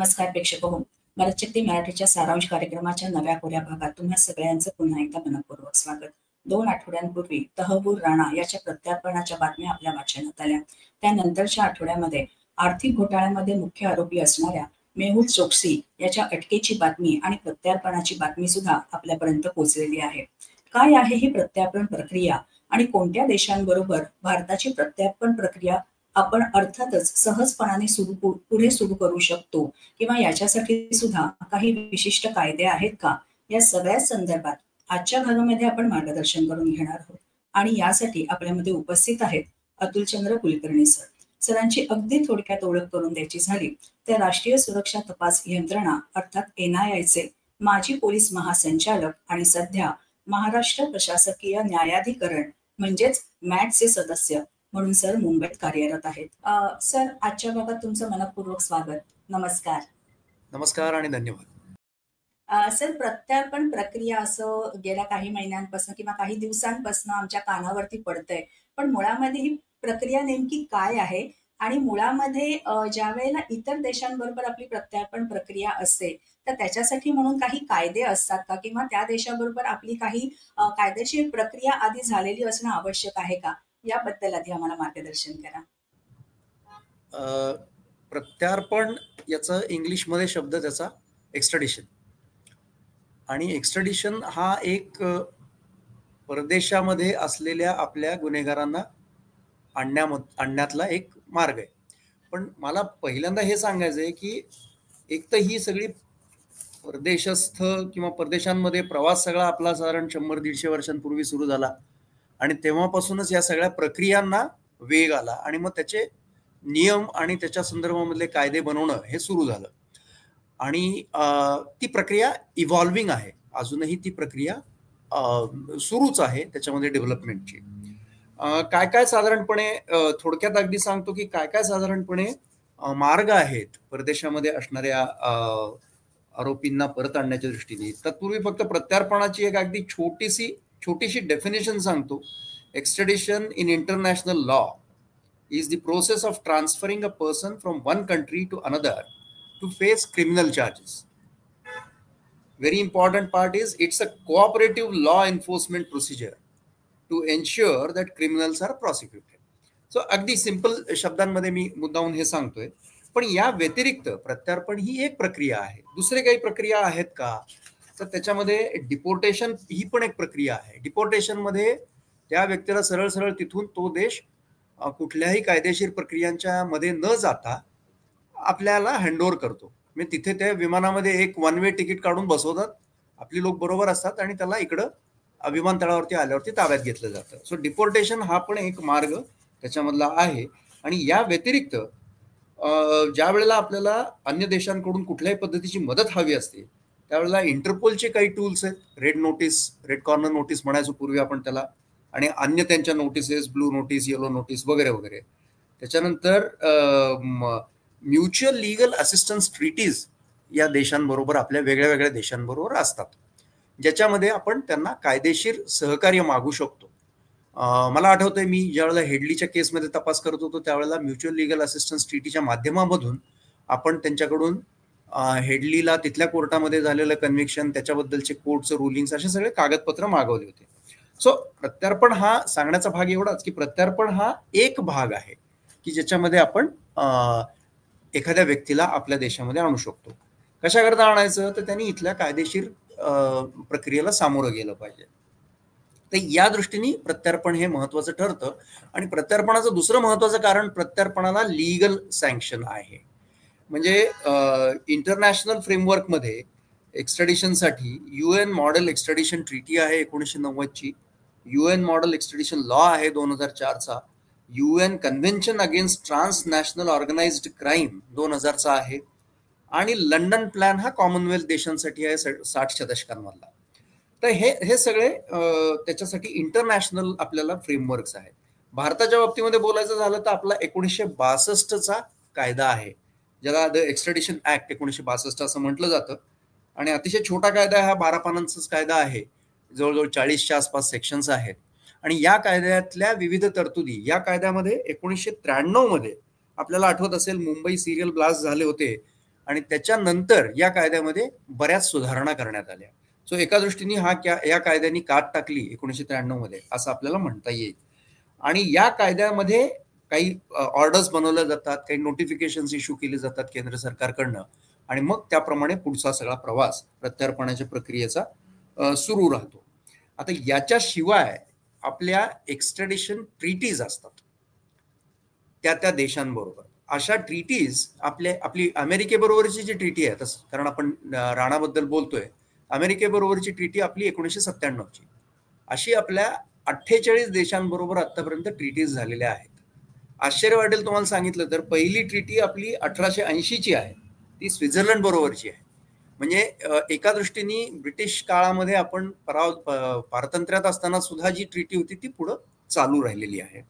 नमस्कार प्रेक्षक हो. मराठी मराठीच्या सारांश कार्यक्रमाच्या नव्या कोऱ्या भागात तुम्हा सगळ्यांचं पुन्हा एकदा मनपूर्वक स्वागत. 2 आठवड्यांपूर्वी तहबूर राणा याच्या प्रत्यार्पणाच्या बातम्या आपल्या वाचनात आल्या. त्यानंतरच्या आठवड्यामध्ये आर्थिक घोटाळ्यामध्ये मुख्य आरोपी असणाऱ्या मेहुल चोक्सी याच्या अटकेची बातमी आणि प्रत्यार्पणाची बातमी सुद्धा आपल्यापर्यंत पोहोचलेली आहे. काय आहे ही प्रत्यार्पण प्रक्रिया आणि कोणत्या देशांबरोबर भारताची प्रत्यार्पण प्रक्रिया आपण अर्थातच सहजपणाने पुढे सुरू करू शकतो किंवा याच्यासाठी सुद्धा काही विशिष्ट कायदे आहेत का, या सगळ्या संदर्भात आजच्या भागामध्ये आपण मार्गदर्शन करून घेणार आहोत. आणि यासाठी आपल्यामध्ये उपस्थित आहेत अतुलचंद्र कुलकर्णी सर. सरांची अगदी थोडक्यात ओळख करून द्यायची झाली तर राष्ट्रीय सुरक्षा तपास यंत्रणा अर्थात NIA माजी पोलीस महासंचालक आणि सध्या महाराष्ट्र प्रशासकीय न्यायाधिकरण म्हणजेच MATचे सदस्य म्हणून सर मुंबईत कार्यरत आहेत. सर, आजच्या भागात तुमचं मनपूर्वक स्वागत. नमस्कार. नमस्कार आणि धन्यवाद. सर, प्रत्यार्पण प्रक्रिया असं गेल्या काही महिन्यांपासून किंवा काही दिवसांपासून आमच्या कानावरती पडतंय, पण मुळामध्ये ही प्रक्रिया नेमकी काय आहे आणि मुळामध्ये ज्या वेळेला इतर देशांबरोबर आपली प्रत्यार्पण प्रक्रिया असते तर त्याच्यासाठी म्हणून काही कायदे असतात का, किंवा त्या देशाबरोबर आपली काही कायदेशीर प्रक्रिया आधी झालेली असणं आवश्यक आहे का, याबद्दल आधी आम्हाला मार्गदर्शन करा. प्रत्यार्पण याचा इंग्लिशमध्ये शब्द त्याचा एक्स्ट्रॅडिशन, आणि एक्स्ट्रॅडिशन हा एक परदेशामध्ये असलेल्या आपल्या गुन्हेगारांना आणण्यातला एक मार्ग आहे. पण मला पहिल्यांदा हे सांगायचं आहे की एक तर ही सगळी परदेशस्थ किंवा परदेशांमध्ये प्रवास सगळा आपला साधारण 100-150 वर्षांपूर्वी सुरू झाला आणि तेव्हापासूनच या सगळ्या प्रक्रियांना वेग आला आणि मग त्याचे नियम आणि त्याच्या संदर्भामधले कायदे बनवणं हे सुरू झालं. आणि ती प्रक्रिया इव्हॉल्विंग आहे, अजूनही ती प्रक्रिया सुरूच आहे त्याच्यामध्ये डेव्हलपमेंटची. काय काय साधारणपणे थोडक्यात अगदी सांगतो की काय काय साधारणपणे मार्ग आहेत परदेशामध्ये असणाऱ्या आरोपींना परत आणण्याच्या दृष्टीने. तत्पूर्वी फक्त प्रत्यार्पणाची एक अगदी छोटीशी डेफिनेशन सांगतो. Extradition in international law is the process of transferring a person from one country to another to face criminal charges. Very important part is it's a cooperative law enforcement procedure to ensure that criminals are prosecuted. So अगदी simple शब्दांमध्ये मी मुद्दाहून हे सांगतोय. पण या व्यतिरिक्त प्रत्यार्पण ही एक प्रक्रिया आहे. दुसरे काही प्रक्रिया आहेत का, तर त्याच्यामध्ये डिपोर्टेशन ही पण एक प्रक्रिया आहे. डिपोर्टेशन मध्ये त्या व्यक्तीला सरळ सरळ तिथून तो देश कुठल्याही कायदेशीर प्रक्रियांच्या मध्ये न जाता आपल्याला हँडओव्हर करतो. म्हणजे तिथे त्या विमानामध्ये एक वन वे तिकीट काढून बसवतात, आपली लोक बरोबर असतात आणि त्याला इकडं विमानतळावरती आल्यावरती ताब्यात घेतलं जातं. सो डिपोर्टेशन हा पण एक मार्ग त्याच्यामधला आहे. आणि या व्यतिरिक्त ज्या वेळेला आपल्याला अन्य देशांकडून कुठल्याही पद्धतीची मदत हवी असते त्यावेळेला इंटरपोलचे काही टूल्स आहेत. रेड कॉर्नर नोटीस म्हणायचो पूर्वी आपण त्याला, आणि अन्य त्यांच्या notices, blue notice, yellow notice वगैरे वगैरे. त्याच्यानंतर म्युच्युअल लीगल असिस्टन्स ट्रीटीज या देशांबरोबर, आपल्या वेगळ्या वेगळ्या देशांबरोबर असतात, ज्याच्यामध्ये आपण त्यांना कायदेशीर सहकार्य मागू शकतो. मला आठवतंय मी ज्यावेळेला हेडलीच्या केसमध्ये तपास करत होतो त्यावेळेला म्युच्युअल लीगल असिस्टन्स ट्रीटीच्या माध्यमामधून आपण त्यांच्याकडून हेडलीला तिथल्या कोर्टामध्ये झालेलं कन्व्हिक्शन, त्याच्याबद्दलचे कोर्टचं रुलिंग्स, असे सगळे कागदपत्र मागवले होते. सो प्रत्यार्पण हा सांगण्याचा भाग एवढाच की प्रत्यार्पण हा एक भाग आहे की ज्याच्यामध्ये आपण एखाद्या व्यक्तीला आपल्या देशामध्ये आणू शकतो. कशा करता आणायचं, तर त्यांनी इथल्या कायदेशीर प्रक्रियेला सामोरं गेलं पाहिजे. तर या दृष्टीने प्रत्यार्पण हे महत्वाचं ठरतं. आणि प्रत्यार्पणाचं दुसरं महत्वाचं कारण, प्रत्यार्पणाला लीगल सँक्शन आहे. म्हणजे इंटरनॅशनल फ्रेमवर्कमध्ये एक्स्ट्रॅडिशनसाठी UN मॉडेल एक्स्ट्रॅडिशन ट्रीटी आहे 1990ची, UN मॉडेल एक्स्ट्रॅडिशन लॉ आहे 2004चा, UN convention against transnational organised crime 2000चा आहे, आणि लंडन प्लॅन हा कॉमनवेल्थ देशांसाठी आहे 60च्या दशकांमधला. तर हे सगळे त्याच्यासाठी इंटरनॅशनल आपल्याला फ्रेमवर्क्स आहेत. भारताच्या बाबतीमध्ये बोलायचं झालं तर आपला 1962चा कायदा आहे, ज्याला द एक्स्ट्रॅडिशन ऍक्ट 1962 असं म्हटलं जातं. आणि अतिशय छोटा कायदा आहे हा, 12 पानांचाच कायदा आहे, जवळजवळ 40च्या आसपास सेक्शन्स आहेत. आणि या कायद्यातल्या विविध तरतुदी, या कायद्यामध्ये 1993 मध्ये आपल्याला आठवत असेल मुंबई सिरियल ब्लास्ट झाले होते आणि त्याच्यानंतर या कायद्यामध्ये बऱ्याच सुधारणा करण्यात आल्या. सो एका दृष्टीने या कायद्याने काट टाकली 1993 मध्ये असं आपल्याला म्हणता येईल. आणि या कायद्यामध्ये काही ऑर्डर्स बनवल्या जातात, काही नोटिफिकेशन्स इश्यू केले जातात केंद्र सरकारकडनं, आणि मग त्याप्रमाणे पुढचा सगळा प्रवास प्रत्यार्पणाच्या प्रक्रियेचा सुरू राहतो. आता याच्याशिवाय आपल्या एक्स्ट्रॅडिशन ट्रीटीज असतात त्या देशांबरोबर. अशा ट्रीटीज आपली अमेरिकेबरोबरची जी ट्रीटी आहे, कारण आपण राणाबद्दल बोलतोय, अमेरिकेबरोबरची ट्रीटी आपली 1997ची, अशी आपल्या 48 देशांबरोबर आतापर्यंत ट्रीटीज झालेल्या आहेत. आश्चर्य वाटेल तुम्हाला सांगितलं तर, पहिली ट्रीटी आपली 1880ची आहे, ती स्वित्झर्लंड बरोबरची आहे. म्हणजे एका दृष्टीने ब्रिटिश काळामध्ये आपण पारतंत्र्यात असताना सुद्धा जी ट्रीटी होती ती पुढं चालू राहिलेली आहे.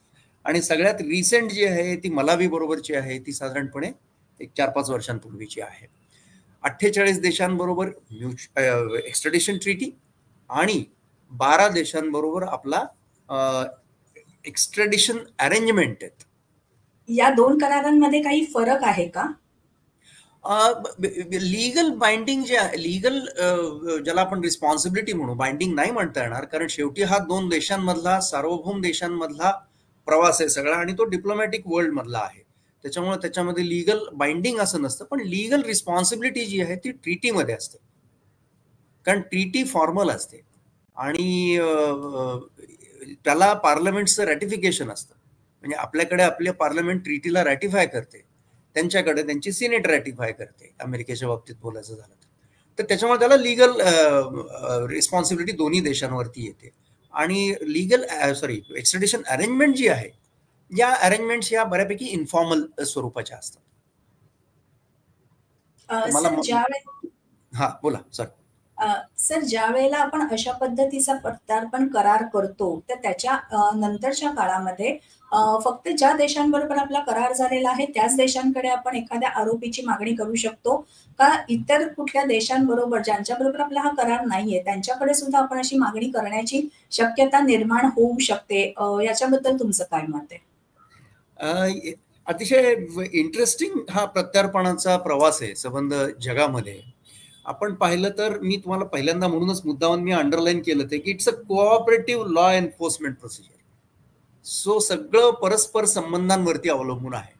आणि सगळ्यात रिसेंट जी आहे ती मलावी बरोबरची आहे, ती साधारणपणे 4-5 वर्षांपूर्वीची आहे. 48 देशांबरोबर एक्स्ट्रॅडिशन ट्रीटी आणि 12 देशांबरोबर आपला एक्स्ट्रॅडिशन अरेंजमेंट आहेत. या दोन करारांमध्ये काही फरक आहे का? लीगल बाइंडिंग जे आहे, लीगल ज्याला आपण रिस्पॉन्सिबिलिटी म्हणू, बाइंडिंग नाही म्हणता येणार, कारण शेवटी हा 2 देशांमधला, सार्वभौम देशांमधला प्रवास आहे सगळा, आणि तो डिप्लोमॅटिक वर्ल्ड मधला आहे. त्याच्यामुळे त्याच्यामध्ये लीगल बाइंडिंग असं नसतं, पण लीगल रिस्पॉन्सिबिलिटी जी आहे ती ट्रीटीमध्ये असते, कारण ट्रीटी फॉर्मल असते आणि त्याला पार्लमेंटचं रॅटिफिकेशन असतं. म्हणजे आपल्याकडे आपल्या पार्लमेंट ट्रीटीला रॅटिफाय करते, त्यांच्याकडे त्यांची सिनेट रॅटिफाय करते, अमेरिकेच्या बाबतीत बोलायचं झालं तर त्याच्यामुळे त्याला लीगल रिस्पॉन्सिबिलिटी दोन्ही देशांवरती येते. आणि एक्स्ट्रॅडिशन अरेंजमेंट जी आहे, या अरेंजमेंट्स या बऱ्यापैकी इन्फॉर्मल स्वरूपाच्या असतात. हा बोला सर. सर, ज्या वेळेला आपण अशा पद्धतीचा प्रत्यार्पण करार करतो तर त्याच्या नंतरच्या काळामध्ये फक्त ज्या देशांबरोबर आपला करार झालेला आहे त्याच देशांकडे आपण एखाद्या आरोपीची मागणी करू शकतो का? इतर कुठल्या देशांबरोबर ज्यांच्याबरोबर आपला हा करार नाहीये त्यांच्याकडे सुद्धा आपण अशी मागणी करण्याची शक्यता निर्माण होऊ शकते? याच्याबद्दल तुमचं काय मत आहे? अतिशय इंटरेस्टिंग हा प्रत्यार्पणाचा प्रवास आहे संबंध जगामध्ये. आपण पाहिलं तर मी तुम्हाला पहिल्यांदा म्हणूनच मुद्दामून मी अंडरलाईन केलं ते की it's a cooperative law enforcement procedure. So सगळं परस्पर संबंधांवरती अवलंबून आहे.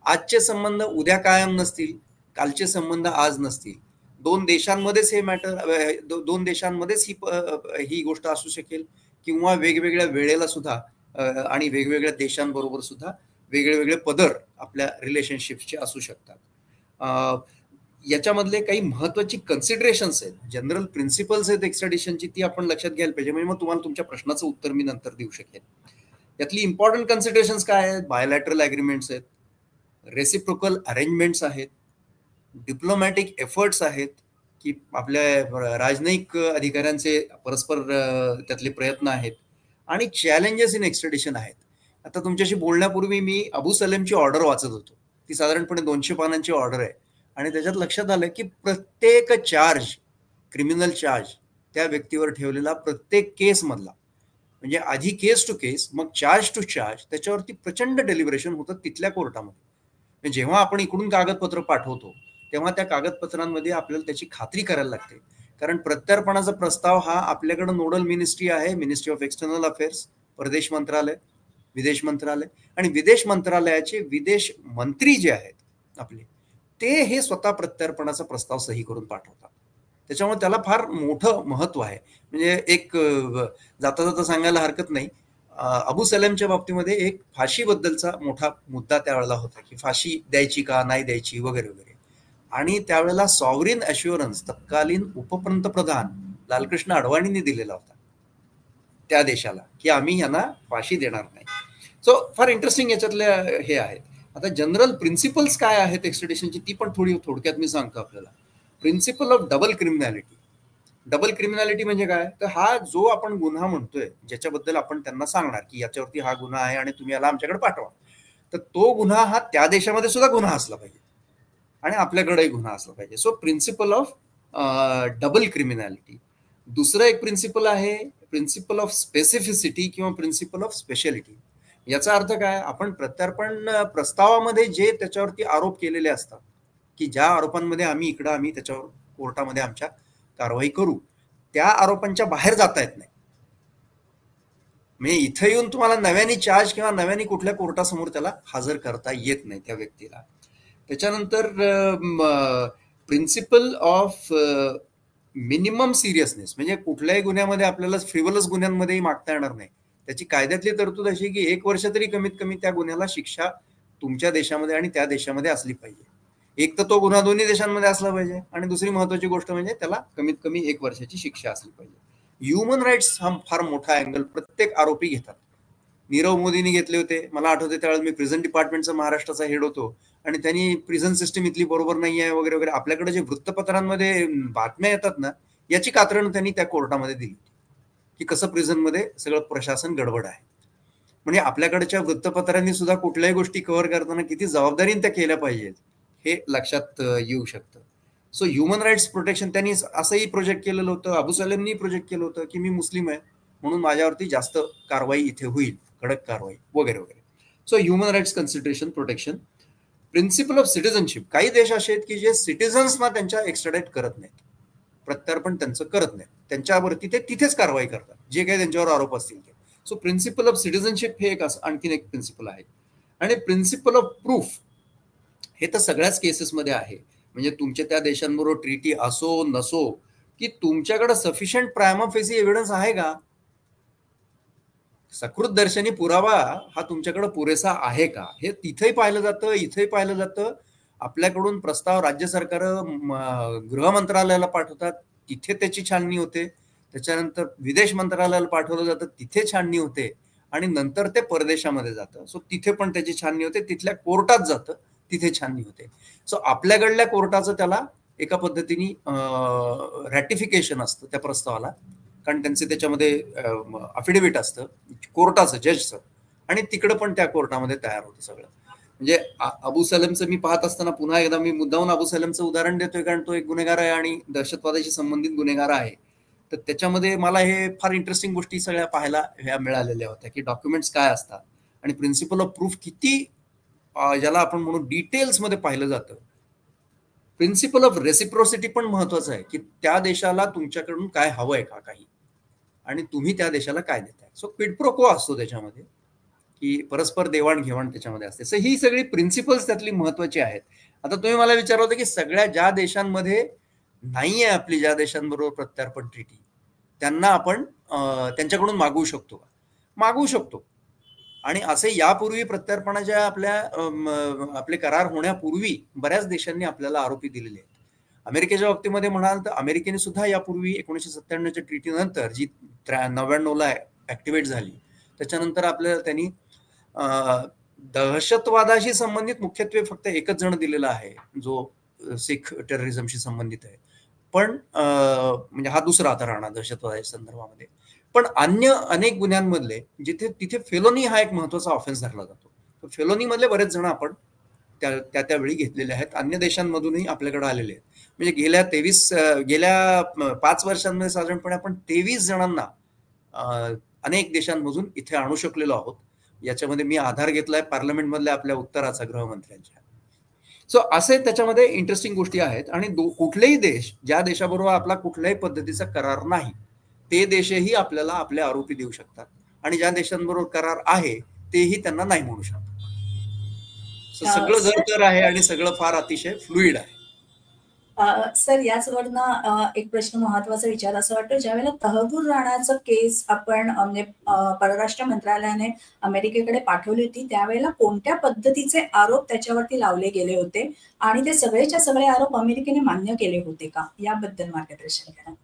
आजचे संबंध उद्या कायम नसतील, कालचे संबंध आज नसतील. 2 देशांमध्येच हे मॅटर, 2 देशांमध्येच ही गोष्ट असू शकेल, किंवा वेगवेगळ्या वेळेला सुद्धा आणि वेगवेगळ्या देशांबरोबर सुद्धा वेगळे वेगळे पदर आपल्या रिलेशनशिपचे असू शकतात. याच्यामधले काही महत्वाची कन्सिडरेशन्स आहेत, जनरल प्रिन्सिपल्स आहेत एक्स्ट्रॅडिशनची, ती आपण लक्षात घ्यायला पाहिजे. म्हणजे मग तुम्हाला तुमच्या प्रश्नाचं उत्तर मी नंतर देऊ शकेन. यातली इम्पॉर्टंट कन्सिडरेशन्स काय आहेत? बायोलॅटरल ॲग्रीमेंट्स आहेत, रेसिप्रोकल अरेंजमेंट्स आहेत, डिप्लोमॅटिक एफर्ट्स आहेत, की आपल्या राजनयिक अधिकाऱ्यांचे परस्पर त्यातले प्रयत्न आहेत, आणि चॅलेंजेस इन एक्स्ट्रॅडिशन आहेत. आता तुमच्याशी बोलण्यापूर्वी मी अबू सलेमची ऑर्डर वाचत होतो. ती साधारणपणे 200 पानांची ऑर्डर आहे, आणि त्याच्यात लक्षात आलं की प्रत्येक चार्ज, क्रिमिनल चार्ज, त्या व्यक्तीवर ठेवलेला प्रत्येक केस मधला, म्हणजे आधी केस टू केस, मग चार्ज टू चार्ज, त्याच्यावरती प्रचंड डेलिब्रेशन होतं तिथल्या कोर्टामध्ये. जेव्हा आपण इकडून कागदपत्र पाठवतो तेव्हा त्या कागदपत्रांमध्ये आपल्याला त्याची खात्री करायला लागते, कारण प्रत्यार्पणाचा प्रस्ताव हा आपल्याकडे नोडल मिनिस्ट्री आहे, मिनिस्ट्री ऑफ एक्सटर्नल अफेअर्स, परदेश मंत्रालय, विदेश मंत्रालय, आणि विदेश मंत्रालयाचे विदेश मंत्री जे आहेत आपले, ते हे स्वतः प्रत्यार्पणाचा प्रस्ताव सही करून पाठवतात. त्याच्यामुळे त्याला फार मोठं महत्व आहे. म्हणजे एक जाता जाता सांगायला हरकत नाही, अबू सलेमच्या बाबतीमध्ये एक फाशीबद्दलचा मोठा मुद्दा त्यावेळेला होता, की फाशी द्यायची का नाही द्यायची वगैरे वगैरे. आणि त्यावेळेला सॉव्हरीन अश्युरन्स तत्कालीन उपपंतप्रधान लालकृष्ण अडवाणींनी दिलेला होता त्या देशाला, की आम्ही यांना फाशी देणार नाही. सो फार इंटरेस्टिंग याच्यातले हे आहेत. आता जनरल प्रिन्सिपल्स काय आहेत एक्स्ट्रॅडिशनची, ती पण थोडक्यात मी सांगतो आपल्याला. Principle of double criminality. Double criminality म्हणजे काय, तर हा जो आपण गुन्हा म्हणतोय, ज्याच्याबद्दल आपण त्यांना सांगणार की याच्यावरती हा गुन्हा आहे आणि तुम्ही याला आमच्याकडे पाठवा, तर तो गुन्हा हा त्या देशामध्ये सुद्धा गुन्हा असला पाहिजे आणि आपल्याकडेही गुन्हा असला पाहिजे. So principle of double criminality. दुसरं एक प्रिन्सिपल आहे प्रिन्सिपल ऑफ स्पेसिफिसिटी किंवा प्रिन्सिपल ऑफ स्पेशालिटी. याचा अर्थ काय, आपण प्रत्यार्पण प्रस्तावामध्ये जे त्याच्यावरती आरोप केलेले असतात की ज्या आरोपांमध्ये आम्ही त्याच्यावर कोर्टामध्ये आमच्या कारवाई करू, त्या आरोपांच्या बाहेर जाता येत नाही. म्हणजे इथं येऊन तुम्हाला नव्याने चार्ज किंवा नव्याने कुठल्या कोर्टासमोर त्याला हजर करता येत नाही त्या व्यक्तीला. त्याच्यानंतर प्रिन्सिपल ऑफ मिनिमम सिरियसनेस, म्हणजे कुठल्याही गुन्ह्यामध्ये आपल्याला फ्रिव्हलस गुन्ह्यांमध्येही मागता येणार नाही. त्याची कायद्यातली तरतूद अशी की 1 वर्ष तरी कमीत कमी त्या गुन्ह्याला शिक्षा तुमच्या देशामध्ये आणि त्या देशामध्ये असली पाहिजे. एक तर तो गुन्हा दोन्ही देशांमध्ये असला पाहिजे, आणि दुसरी महत्वाची गोष्ट म्हणजे त्याला कमीत कमी 1 वर्षाची शिक्षा असली पाहिजे. ह्युमन राईट्स हा फार मोठा अँगल प्रत्येक आरोपी घेतात. नीरव मोदींनी घेतले होते. मला आठवते त्यावेळेस मी प्रिझन डिपार्टमेंटचा महाराष्ट्राचा हेड होतो, आणि त्यांनी प्रिझन सिस्टम इथली बरोबर नाही आहे वगैरे वगैरे आपल्याकडे जे वृत्तपत्रांमध्ये बातम्या येतात ना, याची कात्रण त्यांनी त्या कोर्टामध्ये दिली की कसं प्रिझनमध्ये सगळं प्रशासन गडबड आहे. म्हणजे आपल्याकडच्या वृत्तपत्रांनी सुद्धा कुठल्याही गोष्टी कव्हर करताना किती जबाबदारीने त्या केल्या पाहिजेत हे लक्षात येऊ शकतं. सो ह्युमन राईट्स प्रोटेक्शन त्यांनी असंही प्रोजेक्ट केलेलं होतं. अबू सलेमनी प्रोजेक्ट केलं होतं की मी मुस्लिम आहे म्हणून माझ्यावरती जास्त कारवाई इथे होईल, कडक कारवाई वगैरे वगैरे. So human rights consideration protection. Principle of citizenship. काही देश असे आहेत की जे सिटिझन्सना त्यांच्या एक्स्ट्राडाइट करत नाहीत, प्रत्यार्पण त्यांचं करत नाहीत, त्यांच्यावरती ते तिथेच कारवाई करतात जे काही त्यांच्यावर आरोप असतील ते. सो प्रिन्सिपल ऑफ सिटिझनशिप हे एक आणखीन एक प्रिन्सिपल आहे. आणि प्रिन्सिपल ऑफ प्रूफ हे तर सगळ्याच केसेसमध्ये आहे. म्हणजे तुमच्या त्या देशांबरोबर ट्रीटी असो नसो, की तुमच्याकडे सफिशियंट प्रायमा फेसी एव्हिडन्स आहे का, सकृत दर्शनी पुरावा हा तुमच्याकडे पुरेसा आहे का, हे तिथेही पाहिलं जातं, इथेही पाहिलं जातं. आपल्याकडून प्रस्ताव राज्य सरकार गृह मंत्रालयाला पाठवतात, तिथे त्याची छाननी होते. त्याच्यानंतर विदेश मंत्रालयाला पाठवलं जातं, तिथे छाननी होते, आणि नंतर ते परदेशामध्ये जातं. सो तिथे पण त्याची छाननी होते, तिथल्या कोर्टात जातं, तिथे छाननी होते. सो आपल्याकडल्या कोर्टाचं त्याला एका पद्धतीने रॅटिफिकेशन असतं त्या प्रस्तावाला, कारण त्यांचे त्याच्यामध्ये अफिडेव्हिट असतं कोर्टाचं, जजचं, आणि तिकडं पण त्या कोर्टामध्ये तयार होतं सगळं. म्हणजे अबू सलेमचं मी पाहत असताना पुन्हा एकदा मी मुद्दाहून अबू सलेमचं उदाहरण देतोय, कारण तो एक गुन्हेगार आहे आणि दहशतवादाशी संबंधित गुन्हेगार आहे. तर त्याच्यामध्ये मला हे फार इंटरेस्टिंग गोष्टी सगळ्या पाहायला ह्या मिळालेल्या होत्या की डॉक्युमेंट्स काय असतात आणि प्रिन्सिपल ऑफ प्रूफ किती ज्याला आपण म्हणून डिटेल्समध्ये पाहिलं जातं. प्रिन्सिपल ऑफ रेसिप्रोसिटी पण महत्वाचं आहे की त्या देशाला तुमच्याकडून काय हवंय का काही, आणि तुम्ही त्या देशाला काय देताय. सो क्विड प्रो क्वो असतो त्याच्यामध्ये, की परस्पर देवाणघेवाण त्याच्यामध्ये असते. सो ही सगळी प्रिन्सिपल्स त्यातली महत्वाची आहेत. आता तुम्ही मला विचारलं होतं की सगळ्या ज्या देशांमध्ये नाहीये आपली, ज्या देशांबरोबर प्रत्यार्पण ट्रीटी, त्यांना आपण त्यांच्याकडून मागवू शकतो का? मागवू शकतो. आणि असे यापूर्वी प्रत्यार्पणाच्या आपले करार होण्यापूर्वी बऱ्याच देशांनी आपल्याला आरोपी दिलेले आहेत. अमेरिकेच्या बाबतीमध्ये म्हणाल तर अमेरिकेने सुद्धा यापूर्वी 1997च्या ट्रीटी नंतर जी 99ला ऍक्टिव्हेट झाली, त्याच्यानंतर आपल्याला त्यांनी दहशतवादाशी संबंधित मुख्यत्वे फक्त एकच जण दिलेला आहे जो सिख टेररिझमशी संबंधित आहे. पण म्हणजे हा दुसरा आता राहणार दहशतवादाच्या संदर्भामध्ये. पण अन्य अनेक गुन्ह्यांमधले जिथे तिथे फेलोनी हा एक महत्वाचा ऑफेन्स धरला जातो. फेलोनी मधले बरेच जण आपण त्यावेळी घेतलेले आहेत, अन्य देशांमधूनही आपल्याकडे आलेले आहेत. म्हणजे गेल्या 5 वर्षांमध्ये साधारणपणे आपण 23 जणांना अनेक देशांमधून इथे आणू शकलेलो आहोत. याच्यामध्ये मी आधार घेतलाय पार्लमेंटमधल्या आपल्या उत्तराचा, गृहमंत्र्यांच्या. सो असे त्याच्यामध्ये इंटरेस्टिंग गोष्टी आहेत. आणि कुठलेही देश, ज्या देशाबरोबर आपला कुठल्याही पद्धतीचा करार नाही, ते देशही आपल्याला आपले आरोपी देऊ शकतात, आणि ज्या देशांबरोबर करार आहे तेही त्यांना नाही म्हणू शकतात. सगळं जर आहे आणि सगळं फार अतिशय फ्लुइड आहे. सर, याचवरनं एक प्रश्न महत्वाचा विचार असं वाटतं, ज्यावेळेला तहव्वूर राणाचं केस आपण म्हणजे परराष्ट्र मंत्रालयाने अमेरिकेकडे पाठवली होती, त्यावेळेला कोणत्या पद्धतीचे आरोप त्याच्यावरती लावले गेले होते आणि ते सगळेच्या सगळे आरोप अमेरिकेने मान्य केले होते का, याबद्दल मार्गदर्शन करा.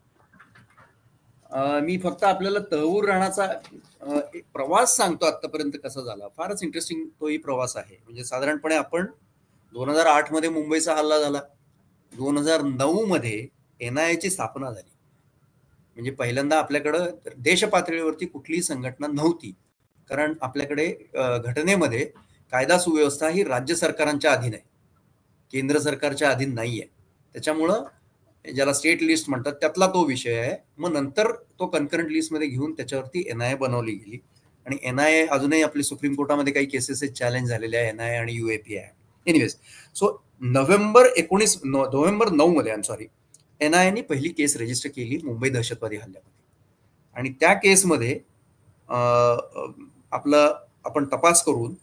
मी फक्त आपल्याला तहव्वूर राणाचा एक प्रवास सांगतो आतापर्यंत कसा झाला. फारच इंटरेस्टिंग तोही प्रवास आहे. म्हणजे साधारणपणे आपण 2008 मध्ये मुंबईचा हल्ला झाला, 2009 मध्ये NIA ची स्थापना झाली. म्हणजे पहिल्यांदा आपल्याकडं देश पातळीवरती कुठलीही संघटना नव्हती, कारण आपल्याकडे घटनेमध्ये कायदा सुव्यवस्था ही राज्य सरकारांच्या अधीन आहे, केंद्र सरकारच्या अधीन नाहीये. त्याच्यामुळं ज्याला स्टेट लिस्ट म्हणतात त्यातला तो विषय आहे. मग नंतर तो कन्करंट लिस्टमध्ये घेऊन त्याच्यावरती NIA बनवली गेली, आणि NIA अजूनही आपली सुप्रीम कोर्टामध्ये काही केसेस चॅलेंज झालेले आहे, NIA आणि UAPI. एनिवेज, सो नोव्हेंबर 9 मध्ये NIA पहिली केस रजिस्टर केली मुंबई दहशतवादी हल्ल्यामध्ये. आणि त्या केसमध्ये आपण तपास करून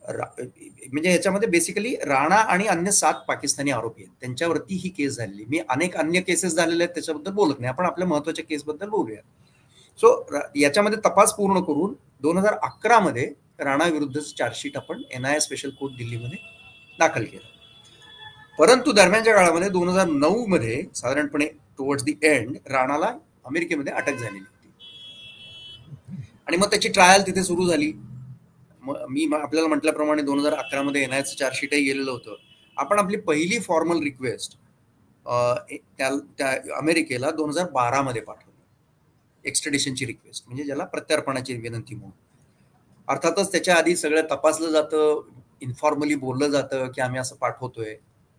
म्हणजे ह्याच्यामध्ये बेसिकली राणा आणि अन्य 7 पाकिस्तानी आरोपी आहेत त्यांच्यावरती ही केस झालेली. मी अनेक अन्य केसेस झालेल्या आहेत त्याच्याबद्दल बोलत नाही, आपण आपल्या महत्वाच्या केसबद्दल बोलूया. सो याच्यामध्ये तपास पूर्ण करून 2011 मध्ये राणा विरुद्धचं चार्जशीट आपण NIA स्पेशल कोर्ट दिल्लीमध्ये दाखल केलं. परंतु दरम्यानच्या काळामध्ये 2009 मध्ये साधारणपणे टुवर्ड्स दी एंड राणाला अमेरिकेमध्ये अटक झालेली होती आणि मग त्याची ट्रायल तिथे सुरू झाली. मी आपल्याला म्हटल्याप्रमाणे 2011 मध्ये NIAचं चार्जशीटही गेलेलं होतं. आपण आपली पहिली फॉर्मल रिक्वेस्ट त्या अमेरिकेला 2012 मध्ये पाठवली, एक्स्ट्रॅडिशनची रिक्वेस्ट, म्हणजे ज्याला प्रत्यार्पणाची विनंती म्हणून. अर्थातच त्याच्या आधी सगळं तपासलं जातं, इन्फॉर्मली बोललं जातं की आम्ही असं पाठवतोय,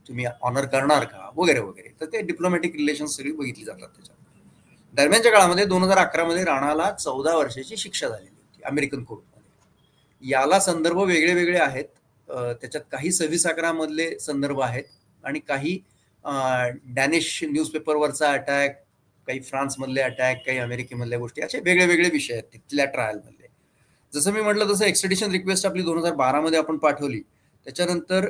तुम्ही ऑनर करणार का, वगैरे वगैरे. तर ते डिप्लोमॅटिक रिलेशन सगळी बघितली जातात त्याच्यात. दरम्यानच्या काळामध्ये 2011 मध्ये राणाला 14 वर्षाची शिक्षा झालेली होती अमेरिकन कोर्टमध्ये. याला संदर्भ वेगळे वेगळे आहेत, त्याच्यात काही 26/11 मधले संदर्भ आहेत आणि काही डॅनिश न्यूजपेपरवरचा अटॅक, काही फ्रान्समधले अटॅक, काही अमेरिकेमधल्या गोष्टी, असे वेगळे वेगळे विषय आहेत तिथल्या ट्रायलमधले. जसं मी म्हटलं तसं एक्स्ट्रॅडिशन रिक्वेस्ट आपली 2012 मध्ये आपण पाठवली. त्याच्यानंतर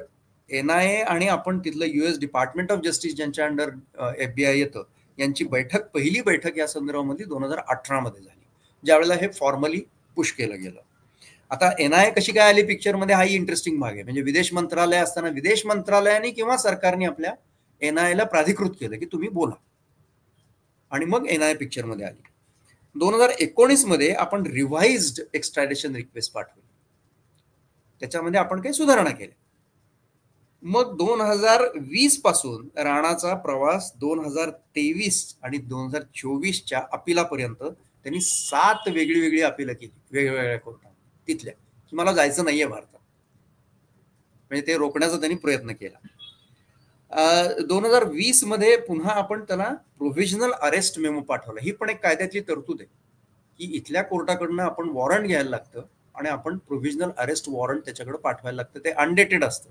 NIA आणि आपण तिथलं US डिपार्टमेंट ऑफ जस्टिस ज्यांच्या अंडर FBI येतं यांची पहिली बैठक या संदर्भामध्ये 2018 मध्ये झाली, ज्यावेळेला हे फॉर्मली पुश केलं गेलं. आता NIA कशी काय आली पिक्चरमध्ये, हाही इंटरेस्टिंग भाग आहे. म्हणजे विदेश मंत्रालय असताना विदेश मंत्रालयाने किंवा सरकारने आपल्या NIAला प्राधिकृत केलं की तुम्ही बोला, आणि मग NIA पिक्चरमध्ये आली. 2019 मध्ये आपण रिव्हाइज्ड एक्स्ट्रॅडिशन रिक्वेस्ट पाठवली, त्याच्यामध्ये आपण काही सुधारणा केल्या. मग 2020 पासून राणाचा प्रवास 2023 आणि 2024च्या अपिलापर्यंत त्यांनी 7 वेगळी अपील केली वेगवेगळ्या कोर्टात तिथल्या, की मला जायचं नाहीये भारतात, म्हणजे ते रोखण्याचा त्यांनी प्रयत्न केला. 2020 मध्ये पुन्हा आपण त्याला प्रोव्हिजनल अरेस्ट मेमो पाठवला. ही पण एक कायद्यातली तरतूद आहे की इथल्या कोर्टाकडनं आपण वॉरंट घ्यायला लागतं आणि आपण प्रोव्हिजनल अरेस्ट वॉरंट त्याच्याकडे पाठवायला लागतं. ते अनडेटेड असतं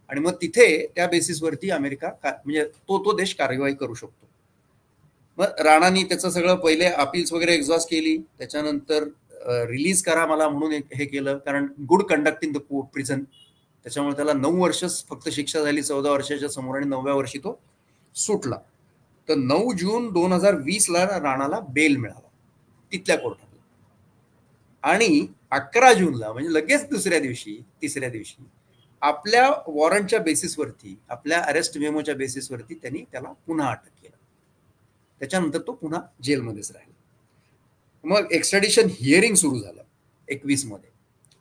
आणि मग तिथे त्या बेसिसवरती अमेरिका म्हणजे तो देश कार्यवाही करू शकतो. मग राणानी त्याचं सगळं पहिले अपील्स वगैरे एक्झॉस्ट केली, त्याच्यानंतर रिलीज करा मला म्हणून हे केलं, कारण good conduct in the prison. त्याच्यामुळे त्याला 9 वर्षच फक्त शिक्षा झाली 14 वर्षाच्या समोर, आणि 9व्या वर्षी तो सुटला. तर 9 जून 2020 ला राणाला बेल मिळाला तिथल्या कोर्टात, आणि 11 जूनला म्हणजे लगेच तिसऱ्या दिवशी आपल्या वॉरंटच्या बेसिसवरती, आपल्या अरेस्ट मेमोच्या बेसिसवरती त्यांनी त्याला पुन्हा अटक केलं. त्याच्यानंतर तो पुन्हा जेलमध्येच राहिला. मग एक्स्ट्रॅडिशन हिअरिंग सुरू झालं 21 मध्ये,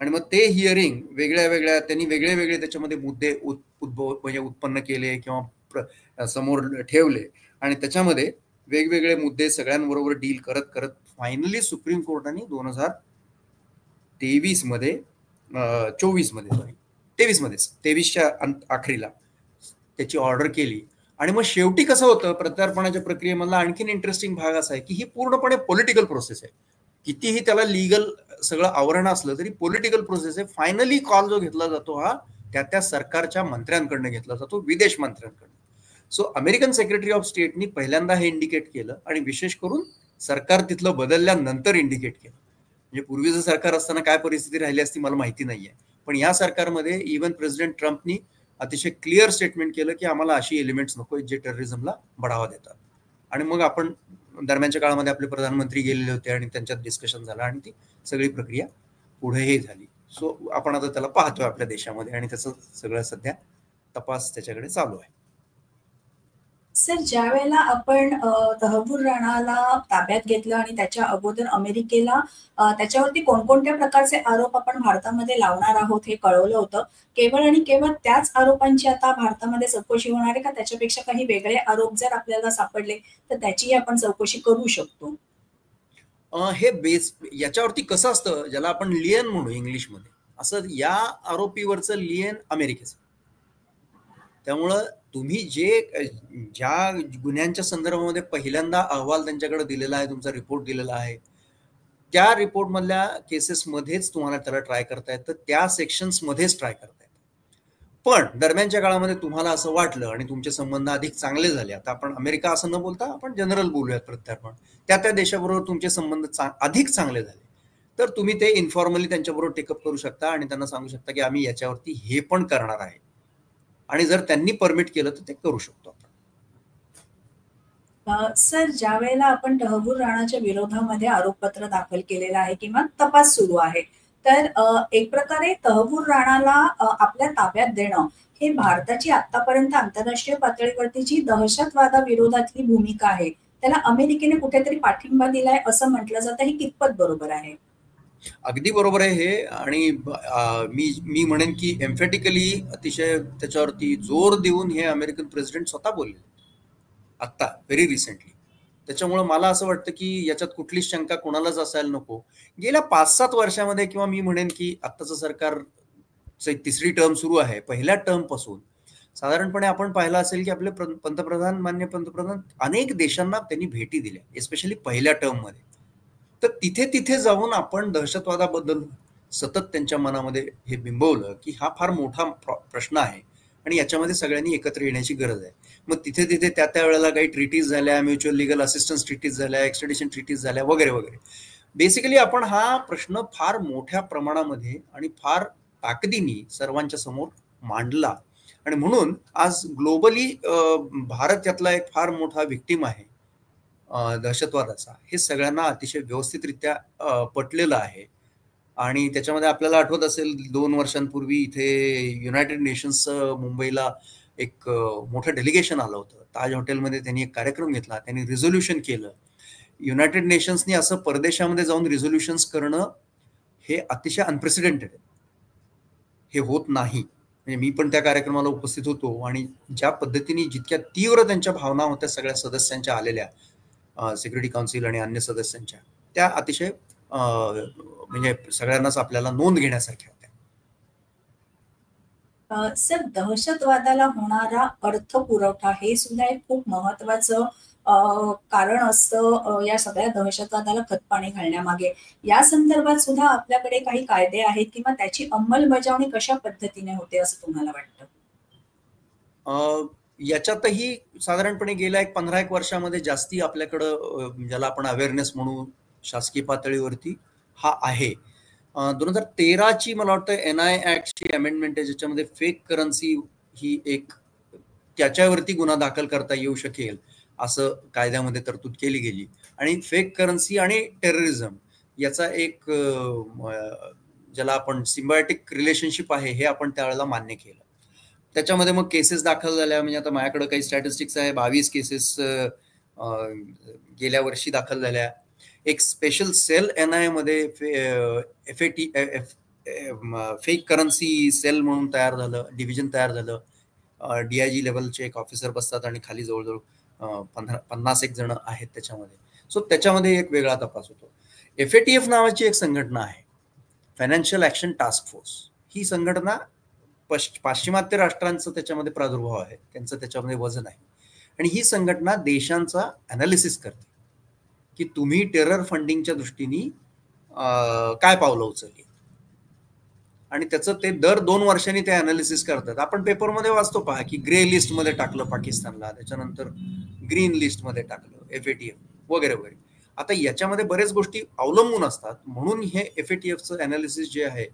आणि मग ते हिअरिंग त्यांनी वेगळे त्याच्यामध्ये मुद्दे म्हणजे उत्पन्न केले किंवा समोर ठेवले, आणि त्याच्यामध्ये वेगवेगळे मुद्दे सगळ्यांबरोबर डील करत करत फायनली सुप्रीम कोर्टाने 2023 मध्ये 23च्या अखेरीला त्याची ऑर्डर केली. आणि मग शेवटी कसं होतं, प्रत्यार्पणाच्या प्रक्रियेमधला आणखीन इंटरेस्टिंग भाग असा आहे की ही पूर्णपणे पॉलिटिकल प्रोसेस आहे. कितीही त्याला लिगल सगळं आवरण असलं तरी पॉलिटिकल प्रोसेस आहे. फायनली कॉल जो घेतला जातो हा त्या सरकारच्या मंत्र्यांकडनं घेतला जातो, विदेश मंत्र्यांकडनं. सो अमेरिकन सेक्रेटरी ऑफ स्टेटनी पहिल्यांदा हे इंडिकेट केलं, आणि विशेष करून सरकार तिथलं बदलल्यानंतर इंडिकेट केलं. म्हणजे पूर्वीचं सरकार असताना काय परिस्थिती राहिली असती मला माहिती नाहीये, पण या सरकारमध्ये इव्हन प्रेसिडेंट ट्रम्पनी अतिशय क्लिअर स्टेटमेंट केलं की आम्हाला अशी एलिमेंट्स नको जे टेररिझमला बढावा देतात. आणि मग आपण दरम्यानच्या काळामध्ये आपले प्रधानमंत्री गेलेले होते आणि त्यांच्यात डिस्कशन झालं आणि ती सगळी प्रक्रिया पुढेही झाली. सो आपण आता त्याला पाहतोय आपल्या देशामध्ये, आणि त्याचं सगळं सध्या तपास त्याच्याकडे चालू आहे. सर, ज्या वेळेला आपण तहव्वूर राणाला ताब्यात घेतलं आणि त्याच्या अगोदर अमेरिकेला त्याच्यावरती कोणकोणत्या प्रकारचे आरोप आपण भारतामध्ये लावणार आहोत हे कळवलं होतं, केवळ आणि केवळ त्याच आरोपांची आता भारतामध्ये चौकशी होणार आहे का, त्याच्यापेक्षा काही वेगळे आरोप जर आपल्याला सापडले तर त्याचीही आपण चौकशी करू शकतो? हे याच्यावरती कसं असतं, ज्याला आपण लियन म्हणू इंग्लिशमध्ये, असं या आरोपीवरचं लियन अमेरिकेचं. त्यामुळं तुम्ही ज्या गुन्ह्यांच्या संदर्भामध्ये पहिल्यांदा अहवाल त्यांच्याकडे दिलेला आहे, तुमचा रिपोर्ट दिलेला आहे, त्या रिपोर्ट मधल्या केसेस मध्येच तुम्हाला त्याला ट्राय करता येतं, त्या सेक्शन्स मध्येच ट्राय करता येतं. पण दरम्यानच्या काळामध्ये तुम्हाला असं वाटलं आणि तुमचे संबंध अधिक चांगले झाले, आता आपण अमेरिका असं न बोलता आपण जनरल बोलूयात प्रत्यार्पण, त्या देशाबरोबर तुमचे संबंध अधिक चांगले झाले, तर तुम्ही ते इन्फॉर्मली त्यांच्याबरोबर टेकअप करू शकता आणि त्यांना सांगू शकता की आम्ही याच्यावरती हे पण करणार आहे, आणि जर त्यांनी परमिट केलं तर ते करू शकतो आपण. सर, ज्या वेळेला आपण तहव्वूर राणाच्या विरोधामध्ये आरोपपत्र दाखल केलेलं आहे किंवा तपास सुरू आहे, तर एक प्रकारे तहव्वूर राणाला आपल्या ताब्यात देणं हे भारताची आतापर्यंत आंतरराष्ट्रीय पातळीवरती जी दहशतवादाविरोधातली भूमिका आहे, त्याला अमेरिकेने कुठेतरी पाठिंबा दिलाय असं म्हटलं जातं. हे कितपत बरोबर आहे? अगदी बरोबर आहे हे, आणि मी मी म्हणेन की एम्फॅटिकली अतिशय त्याच्यावरती जोर देऊन हे अमेरिकन प्रेसिडेंट स्वतः बोलले आत्ता व्हेरी रिसेंटली. त्याच्यामुळे मला असं वाटतं की याच्यात कुठलीच शंका कोणालाच असायला नको. गेल्या 5-7 वर्षामध्ये, किंवा मी म्हणेन की आत्ताचं सरकार तिसरी टर्म सुरू आहे, पहिल्या टर्म पासून साधारणपणे आपण पाहिलं असेल की आपले पंतप्रधान, मान्य पंतप्रधान अनेक देशांना त्यांनी भेटी दिल्या, एस्पेशली पहिल्या टर्म मध्ये. तर तिथे तिथे जाऊन आपण दहशतवादाबद्दल सतत त्यांच्या मनामध्ये हे बिंबवलं की हा फार मोठा प्रश्न आहे आणि याच्यामध्ये सगळ्यांनी एकत्र येण्याची गरज आहे. मग तिथे तिथे त्या वेळेला काही ट्रीटीज झाल्या, म्युच्युअल लिगल असिस्टन्स ट्रीटीज झाल्या, एक्स्ट्रॅडिशन ट्रीटीज झाल्या, वगैरे वगैरे. बेसिकली आपण हा प्रश्न फार मोठ्या प्रमाणामध्ये आणि फार ताकदीने सर्वांच्या समोर मांडला, आणि म्हणून आज ग्लोबली भारत यातला एक फार मोठा व्हिक्टीम आहे दहशतवादाचा, हे सगळ्यांना अतिशय व्यवस्थितरित्या पटलेलं आहे. आणि त्याच्यामध्ये आपल्याला आठवत असेल 2 वर्षांपूर्वी इथे युनायटेड नेशन्स मुंबईला एक मोठं डेलिगेशन आलं होतं. ताज हॉटेलमध्ये त्यांनी एक कार्यक्रम घेतला, त्यांनी रिझोल्युशन केलं. युनायटेड नेशन्सनी असं परदेशामध्ये जाऊन रिझोल्युशन्स करणं हे अतिशय अनप्रेसिडेंटेड आहे, हे होत नाही. म्हणजे मी पण त्या कार्यक्रमाला उपस्थित होतो, आणि ज्या पद्धतीने जितक्या तीव्र त्यांच्या भावना होत्या सगळ्या सदस्यांच्या आलेल्या, सिक्युरिटी काउन्सिल आणि अन्य सदस्यांच्या, त्या अतिशय म्हणजे सगळ्यांनाच आपल्याला नोंद घेण्यासारख्या होत्या. सर, दहशतवादाला होणारा अर्थ पुरवठा हे सुद्धा एक खूप महत्वाचं कारण असतं या सगळ्या दहशतवादाला खतपाणी घालण्यामागे. या संदर्भात सुद्धा आपल्याकडे काही कायदे आहेत किंवा त्याची अंमलबजावणी कशा पद्धतीने होते असं तुम्हाला वाटतं? याच्यातही साधारणपणे गेल्या 15-1 वर्षामध्ये जास्ती आपल्याकडं ज्याला आपण अवेअरनेस म्हणू शासकीय पातळीवरती हा आहे. 2013ची मला वाटतं NI ऍक्टची अमेंडमेंट आहे, ज्याच्यामध्ये फेक करन्सी ही एक त्याच्यावरती गुन्हा दाखल करता येऊ शकेल असं कायद्यामध्ये तरतूद केली गेली. आणि फेक करन्सी आणि टेररिझम याचा एक ज्याला आपण सिम्बायोटिक रिलेशनशिप आहे हे आपण त्यावेळेला मान्य केलं. त्याच्यामध्ये मग केसेस दाखल झाल्या. म्हणजे आता माझ्याकडे काही स्टॅटिस्टिक्स आहे, 22 केसेस गेल्या वर्षी दाखल झाल्या. एक स्पेशल सेल NI मध्ये फेक करन्सी सेल म्हणून तयार झालं, डिव्हिजन तयार झालं. DIG लेवलचे एक ऑफिसर बसतात आणि खाली जवळजवळ 50 जण आहेत त्याच्यामध्ये. सो त्याच्यामध्ये एक वेगळा तपास होतो. FATF नावाची एक संघटना आहे, फायनान्शियल ऍक्शन टास्क फोर्स. ही संघटना पाश्चिमात्य राष्ट्रांचं त्याच्यामध्ये प्रादुर्भाव आहे, त्यांचं त्याच्यामध्ये वजन आहे. आणि ही संघटना देशांचा अनालिसिस करते की तुम्ही टेरर फंडिंगच्या दृष्टीने काय पावलं उचलली, आणि त्याचं ते दर 2 वर्षांनी ते अनालिसिस करतात. आपण पेपरमध्ये वाचतो पहा की ग्रे लिस्टमध्ये टाकलं पाकिस्तानला, त्याच्यानंतर ग्रीन लिस्टमध्ये टाकलं FATF वगैरे वगैरे. आता याच्यामध्ये बरेच गोष्टी अवलंबून असतात, म्हणून हे FATFचं अनालिसिस जे आहे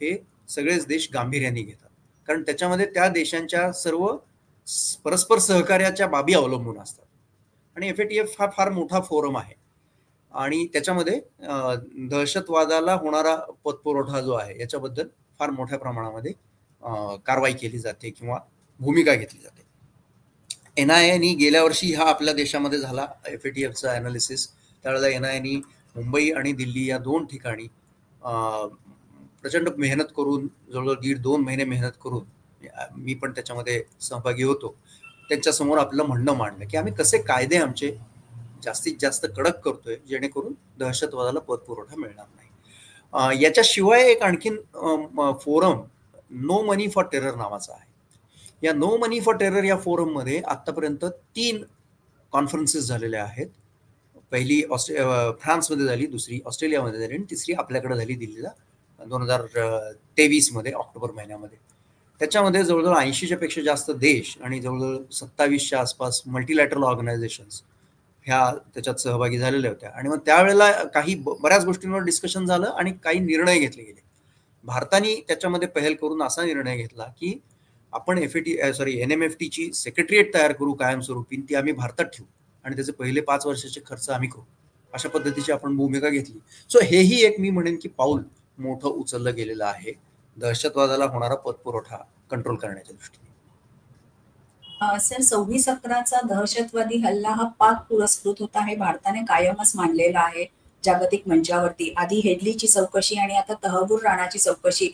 हे सगळेच देश गांभीर्याने घेतात, कारण त्याच्यामध्ये त्या देशांच्या सर्व परस्पर सहकार्याच्या बाबी अवलंबून असतात. आणि FATF हा फार मोठा फोरम आहे, आणि त्याच्यामध्ये दहशतवादाला होणारा पतपुरवठा जो आहे याच्याबद्दल फार मोठ्या प्रमाणामध्ये कारवाई केली जाते किंवा भूमिका घेतली जाते. NIA गेल्या वर्षी हा आपल्या देशामध्ये झाला FATFचा अनालिसिस. त्यावेळेला NIA मुंबई आणि दिल्ली या 2 ठिकाणी प्रचंड मेहनत करून, जवळजवळ 1.5-2 महिने मेहनत करून, मी पण त्याच्यामध्ये सहभागी होतो, त्यांच्यासमोर आपलं म्हणणं मांडलं की आम्ही कसे कायदे आमचे जास्तीत जास्त कडक करतोय जेणेकरून दहशतवादाला पतपुरवठा मिळणार नाही. याच्याशिवाय एक आणखीन forum no money for terror नावाचा आहे. या नो मनी फॉर टेरर या फोरम मध्ये आतापर्यंत 3 कॉन्फरन्सेस झालेल्या आहेत. पहिली फ्रान्समध्ये झाली, दुसरी ऑस्ट्रेलियामध्ये झाली, आणि तिसरी आपल्याकडे झाली दिल्लीला 2023 मध्ये ऑक्टोबर महिन्यामध्ये. त्याच्यामध्ये जवळजवळ 80च्या पेक्षा जास्त देश आणि जवळजवळ 27च्या आसपास मल्टीलॅटरल ऑर्गनायझेशन्स ह्या त्याच्यात सहभागी झालेल्या होत्या. आणि मग त्यावेळेला काही बऱ्याच गोष्टींवर डिस्कशन झालं आणि काही निर्णय घेतले गेले. भारताने त्याच्यामध्ये पहल करून असा निर्णय घेतला की आपण NMFTची सेक्रेटरिएट तयार करू कायमस्वरूपी, ती आम्ही भारतात ठेवू आणि त्याचे पहिले 5 वर्षाचे खर्च आम्ही करू, अशा पद्धतीची आपण भूमिका घेतली. सो हेही एक मी म्हणेन की पाऊल मोठं उचललं गेलेलं आहे दहशतवादाला होणारा पतपुरवठा कंट्रोल करण्याच्या दृष्टीने. सर 26/11चा दहशतवादी हल्ला हा पाक पुरस्कृत होता हे भारताने कायमच मानलेलं आहे जागतिक मंचावरती. आधी हेडलीची चौकशी आणि आता तहव्वूर राणाची चौकशी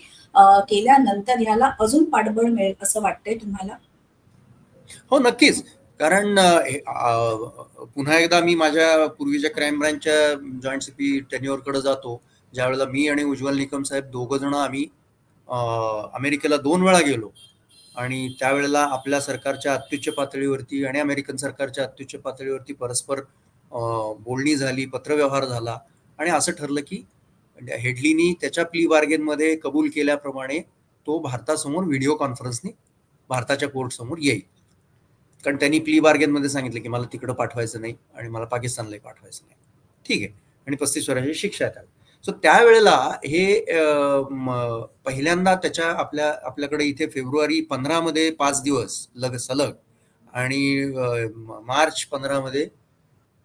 केल्यानंतर ह्याला अजून पाठबळ मिळेल असं वाटतंय तुम्हाला? हो, नक्कीच. कारण पुन्हा एकदा मी माझ्या पूर्वीच्या क्राईम ब्रँचच्या जॉईंट सीपी टेन्युअरकडे जातो, ज्यावेळेला मी आणि उज्ज्वल निकम साहेब दोघं जण आम्ही अमेरिकेला 2 वेळा गेलो आणि त्यावेळेला आपल्या सरकारच्या अत्युच्च पातळीवरती आणि अमेरिकन सरकारच्या अत्युच्च पातळीवरती परस्पर बोलणी झाली, पत्रव्यवहार झाला आणि असं ठरलं की हेडलीनी त्याच्या प्ली बार्गेनमध्ये कबूल केल्याप्रमाणे तो भारतासमोर व्हिडिओ कॉन्फरन्सने भारताच्या कोर्टसमोर येईल. कारण त्यांनी प्ली बार्गेनमध्ये सांगितलं की मला तिकडं पाठवायचं नाही आणि मला पाकिस्तानलाही पाठवायचं नाही. ठीक आहे. आणि 35 वर्षाची शिक्षा आहे. सो त्यावेळेला हे पहिल्यांदा त्याच्या आपल्याकडे इथे फेब्रुवारी 15 मध्ये 5 दिवस सलग आणि मार्च 15 मध्ये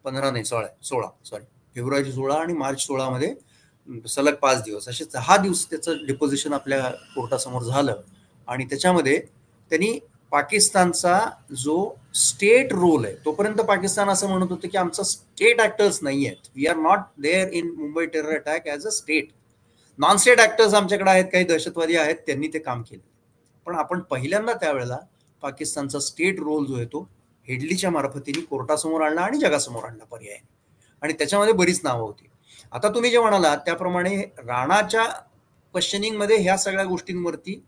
16 फेब्रुवारी 16 आणि मार्च 16 मध्ये सलग 5 दिवस असे 10 दिवस त्याचं डिपोजिशन आपल्या कोर्टासमोर झालं. आणि त्याच्यामध्ये त्यांनी पाकिस्तानचा जो स्टेट रोल आहे, तोपर्यंत पाकिस्तान असं म्हणत होतं की आमचं स्टेट ऍक्टर्स नाही आहेत, we are not there in Mumbai terror attack as a state, non state actors आमच्याकडे आहेत, काही दहशतवादी आहेत, त्यांनी ते काम केलं. पण आपण पहिल्यांदा त्यावेळेला पाकिस्तानचा स्टेट रोल जो आहे तो हेडलीच्या मार्फतीने कोर्टासमोर आणला आणि जगासमोर आणला पर्याय. आणि त्याच्यामध्ये बरीच नावं होती. आता तुम्ही जे म्हणालात त्याप्रमाणे राणाच्या क्वेश्चनिंगमध्ये ह्या सगळ्या गोष्टींवरती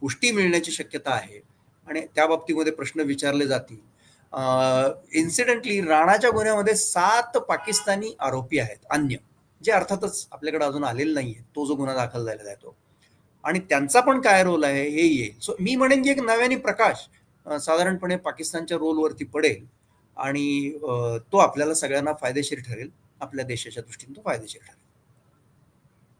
पुष्टी मिळण्याची शक्यता आहे आणि त्या बाबतीमध्ये प्रश्न विचारले जातील. इन्सिडेंटली राणाच्या गुन्ह्यामध्ये 7 पाकिस्तानी आरोपी आहेत अन्य, जे अर्थातच आपल्याकडे अजून आलेले नाहीये, तो जो गुन्हा दाखल झालेला आहे तो, आणि त्यांचा पण काय रोल आहे हे येईल. सो मी म्हणेन की एक नव्याने प्रकाश साधारणपणे पाकिस्तानच्या रोलवरती पडेल आणि तो आपल्याला सगळ्यांना फायदेशीर ठरेल, आपल्या देशाच्या दृष्टीने तो फायदेशीर ठरेल.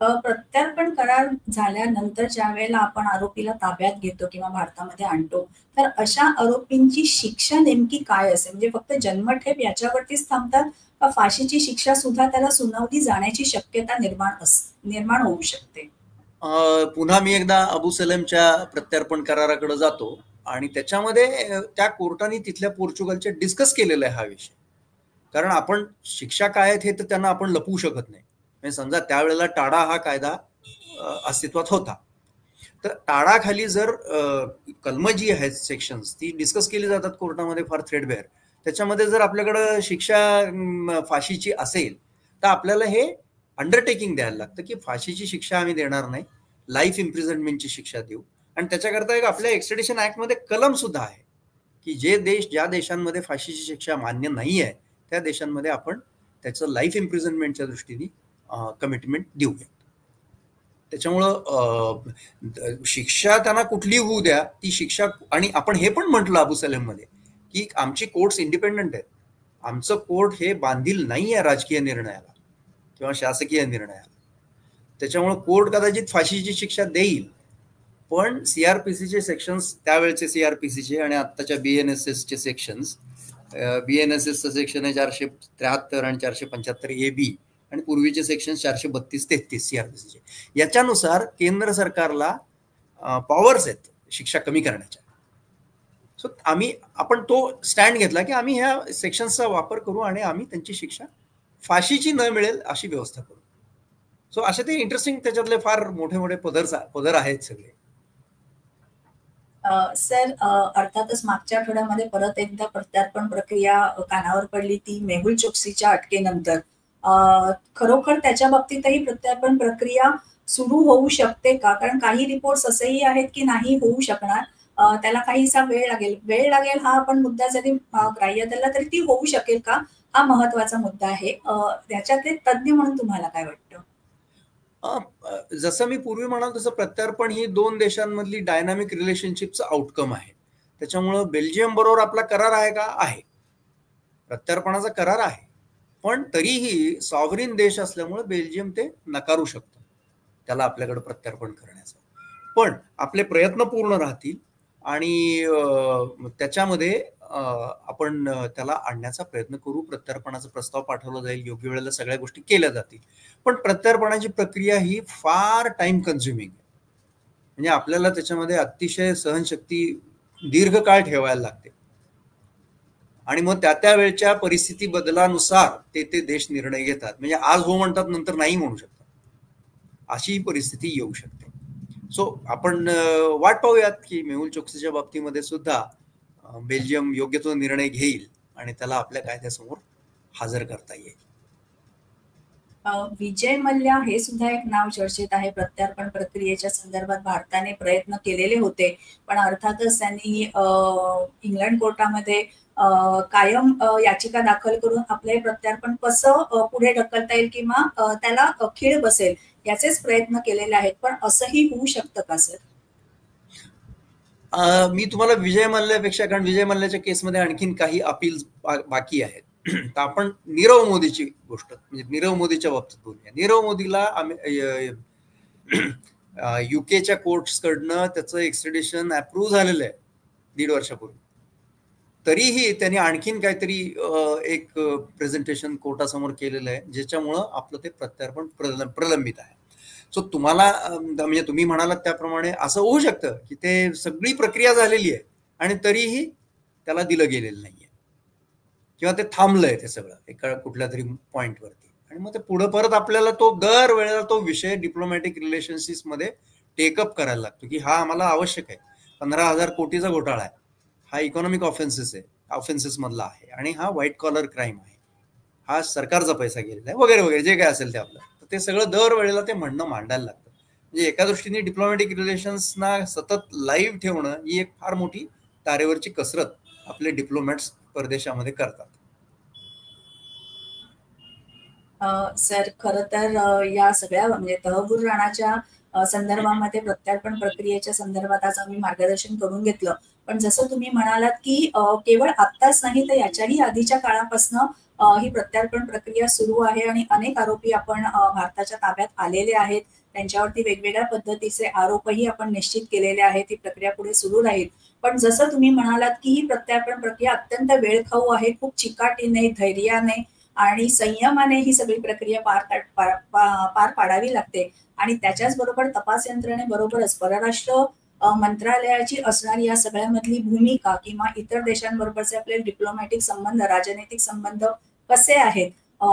प्रत्यार्पण करार झाल्यानंतर ज्या वेळेला आपण आरोपीला ताब्यात घेतो किंवा भारतामध्ये आणतो, तर अशा आरोपींची शिक्षा नेमकी काय असेल? म्हणजे फक्त जन्मठेप याच्यावरतीच थांबतात का फाशीची शिक्षा सुद्धा त्याला सुनावली जाण्याची शक्यता निर्माण होऊ शकते? पुन्हा मी एकदा अबू सलेमच्या प्रत्यार्पण कराराकडे जातो आणि त्याच्यामध्ये त्या कोर्टाने तिथल्या पोर्चुगलच्या डिस्कस केलेला आहे हा विषय. कारण आपण शिक्षा काय आहेत हे तर त्यांना आपण लपवू शकत नाही. म्हणजे समजा त्यावेळेला टाडा हा कायदा अस्तित्वात होता, तर टाडाखाली जर कलम जी आहेत सेक्शन्स ती डिस्कस केली जातात कोर्टामध्ये फार थ्रेडबेअर. त्याच्यामध्ये जर आपल्याकडं शिक्षा फाशीची असेल तर आपल्याला हे अंडरटेकिंग द्यायला लागतं की फाशीची शिक्षा आम्ही देणार नाही, लाईफ इम्प्रिझनमेंटची शिक्षा देऊ. आणि त्याच्याकरता एक आपल्या एक्स्ट्रॅडिशन ऍक्टमध्ये कलम सुद्धा आहे की ज्या देशांमध्ये फाशीची शिक्षा मान्य नाही आहे त्या देशांमध्ये आपण त्याचं लाईफ इम्प्रिझनमेंटच्या दृष्टीने कमिटमेंट देऊया. त्याच्यामुळं शिक्षा त्यांना कुठली होऊ द्या, ती शिक्षा. आणि आपण हे पण म्हटलं अबू सलेम मध्ये की आमची कोर्ट्स इंडिपेंडंट आहेत, आमचं कोर्ट हे बांधील नाही आहे राजकीय निर्णयाला किंवा शासकीय निर्णयाला. त्याच्यामुळे कोर्ट कदाचित फाशीची शिक्षा देईल, पण सीआरपीसीचे सेक्शन्स, त्यावेळेचे सीआरपीसीचे आणि आत्ताच्या BNSSचे सेक्शन्स, BNSSचं सेक्शन आहे 473 आणि 475 AB आणि पूर्वीचे सेक्शन 432-33 सीआरपीसीचे. याच्यानुसार केंद्र सरकारला पॉवर्स आहेत शिक्षा कमी करण्याच्या. सो आपण तो स्टँड घेतला की आम्ही ह्या सेक्शन्सचा वापर करू आणि आम्ही त्यांची शिक्षा फाशीची न मिळेल अशी व्यवस्था करू. सो असे ते इंटरेस्टिंग त्याच्यातले फार मोठे मोठे पदर आहेत सगळे. सर, अर्थातच मागच्या आठवड्यामध्ये परत एकदा प्रत्यार्पण प्रक्रिया कानावर पडली, ती मेहुल चोक्सीच्या अटकेनंतर. खरोखर त्याच्या बाबतीतही प्रत्यार्पण प्रक्रिया सुरू होऊ शकते का? कारण काही रिपोर्ट्स असेही आहेत की नाही होऊ शकणार, त्याला काहीसा वेळ लागेल हा आपण मुद्दा जरी ग्राह्य धरला तरी ती होऊ शकेल का, हा महत्वाचा मुद्दा आहे. त्याच्यातले तज्ज्ञ म्हणून तुम्हाला काय वाटतं? जसं मी पूर्वी म्हणालो तसं प्रत्यार्पण ही दोन देशांमधली डायनामिक रिलेशनशिपचं आउटकम आहे. त्याच्यामुळं बेल्जियम बरोबर आपला करार आहे का? आहे. प्रत्यार्पणाचा करार आहे. पण तरीही सॉव्हरीन देश असल्यामुळे बेल्जियम ते नकारू शकतं त्याला आपल्याकडे प्रत्यार्पण करण्याचं. पण आपले प्रयत्न पूर्ण राहतील आणि त्याच्यामध्ये आपण त्याला आणण्याचा प्रयत्न करू. प्रत्यार्पणाचा प्रस्ताव पाठवला जाईल, योग्य वेळेला सगळ्या गोष्टी केल्या जातील. पण प्रत्यार्पणाची प्रक्रिया ही फार टाइम कन्झ्युमिंग आहे. म्हणजे आपल्याला त्याच्यामध्ये अतिशय सहनशक्ती दीर्घकाळ ठेवायला लागते आणि मग त्या वेळच्या परिस्थिती बदलानुसार ते देश निर्णय घेतात. म्हणजे आज हो म्हणतात, नंतर नाही म्हणू शकतात, अशी परिस्थिती येऊ शकते. सो आपण वाट पाहूयात की मेहुल चोक्सीच्या बाबतीमध्ये सुद्धा बेल्जियम योग्य तो निर्णय घेईल आणि त्याला आपल्या कायद्यासमोर हजर करता येईल. विजय मल्ल्या हे सुद्धा एक नाव चर्चेत आहे. प्रत्यार्पण प्रक्रियेच्या संदर्भात भारताने प्रयत्न केलेले होते, पण अर्थातच त्यांनी इंग्लंड कोर्टामध्ये कायम याचिका दाखल करून आपले प्रत्यार्पण कसं पुढे ढकलता येईल किंवा त्याला खीळ बसेल याचेच प्रयत्न केलेले आहेत. पण असंही होऊ शकतं का सर? मी तुम्हाला विजय मल्ल्यापेक्षा, कारण विजय मल्ल्याच्या केसमध्ये आणखीन काही अपील बाकी आहेत, तर आपण नीरव मोदीची गोष्ट, म्हणजे नीरव मोदीच्या बाबतीत बोलूया. नीरव मोदीला युकेच्या कोर्ट्सकडनं त्याचं एक्स्ट्रॅडिशन अप्रूव्ह झालेलं आहे 1.5 वर्षापूर्वी. तरीही त्यांनी आणखीन काहीतरी एक प्रेझेंटेशन कोर्टासमोर केलेलं आहे, ज्याच्यामुळं आपलं ते प्रत्यार्पण प्रलंबित आहे. सो तुम्हाला म्हणजे तुम्ही म्हणालात त्याप्रमाणे असं होऊ शकतं की ते सगळी प्रक्रिया झालेली आहे आणि तरीही त्याला दिलं गेलेलं नाहीये किंवा ते थांबलंय ते सगळं एका कुठल्या तरी पॉइंटवरती, आणि मग ते पुढे परत आपल्याला तो दर वेळेला तो विषय डिप्लोमॅटिक रिलेशनशिप्स मध्ये टेकअप करायला लागतो की हा आम्हाला आवश्यक आहे. 15,000 कोटीचा घोटाळा आहे, हा इकॉनॉमिक ऑफेन्सेस मधला आहे आणि हा व्हाईट कॉलर क्राईम आहे, हा सरकारचा पैसा गेलेला आहे वगैरे वगैरे जे काय असेल ते आपलं, तर ते सगळं दर वेळेला ते म्हणणं मांडायला लागतं. म्हणजे एका दृष्टीने डिप्लोमॅटिक रिलेशन्सना सतत लाईव्ह ठेवणं ही एक फार मोठी तारेवरची कसरत आपले डिप्लोमॅट्स परदेशामध्ये करतात. सर, खरं तर या सगळ्या म्हणजे तहबूर राणाच्या संदर्भामध्ये प्रत्यार्पण प्रक्रियेच्या संदर्भात आज आम्ही मार्गदर्शन करून घेतलं. पण जसं तुम्ही म्हणालात की केवळ आत्ताच नाही तर याच्याही आधीच्या काळापासून ही प्रत्यार्पण प्रक्रिया सुरू आहे आणि अनेक आरोपी आपण भारताच्या ताब्यात आलेले आहेत. त्यांच्यावरती वेगवेगळ्या पद्धतीचे आरोपही आपण निश्चित केलेले आहेत. ही प्रक्रिया पुढे सुरू राहील. पण जसं तुम्ही म्हणालात की ही प्रत्यार्पण प्रक्रिया अत्यंत वेळखाऊ आहे, खूप चिकाटीने, धैर्याने आणि संयमाने ही सगळी प्रक्रिया पार पाडावी लागते. आणि त्याच्याच बरोबर तपास यंत्रणेबरोबरच परराष्ट्र मंत्रालयाची असणारी या सगळ्यामधली भूमिका किंवा इतर देशांबरोबरचे आपले डिप्लोमॅटिक संबंध, राजनैतिक संबंध कसे आहेत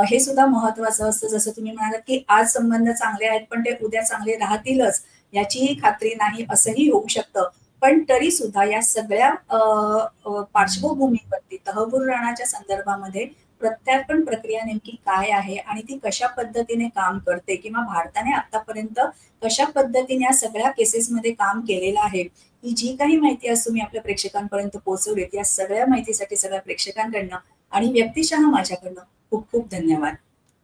हे सुद्धा महत्वाचं असतं. जसं तुम्ही म्हणालात की आज संबंध चांगले आहेत पण ते उद्या चांगले राहतीलच याचीही खात्री नाही, असंही होऊ शकतं. पण तरी सुद्धा या सगळ्या पार्श्वभूमीवरती तहबूर राणाच्या संदर्भामध्ये प्रत्यार्पण प्रक्रिया नेमकी काय आहे आणि ती कशा पद्धतीने काम करते किंवा भारताने आतापर्यंत कशा पद्धतीने या सगळ्या केसेसमध्ये काम केलेलं आहे, ही जी काही माहिती आज तुम्ही आपल्या प्रेक्षकांपर्यंत पोहोचवलीत, या सगळ्या माहितीसाठी सगळ्या प्रेक्षकांकडनं आणि व्यक्तिशः माझ्याकडनं खूप खूप धन्यवाद.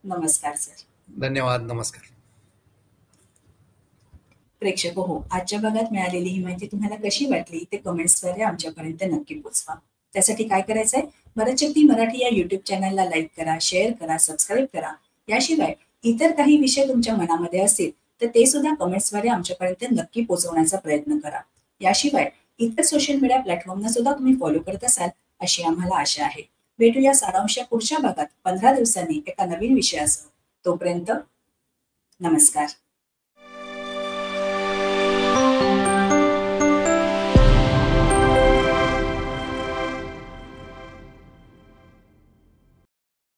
नमस्कार सर. धन्यवाद. नमस्कार. प्रेक्षक हो, आजच्या भागात मिळालेली ही माहिती तुम्हाला कशी वाटली ते कमेंट्सद्वारे आमच्यापर्यंत नक्की पोचवा. त्यासाठी काय करायचंय, भारतशक्ती मराठी या युट्यूब चॅनलला लाईक करा, शेअर करा, सबस्क्राईब करा. याशिवाय इतर काही विषय तुमच्या मनामध्ये असतील तर ते सुद्धा कमेंट्सद्वारे आमच्यापर्यंत नक्की पोहोचवण्याचा प्रयत्न करा. याशिवाय इतर सोशल मीडिया प्लॅटफॉर्मना सुद्धा तुम्ही फॉलो करत असाल अशी आम्हाला आशा आहे. भेटूया सारांश पुढच्या भागात 15 दिवसांनी एका नवीन विषयासह. तोपर्यंत नमस्कार.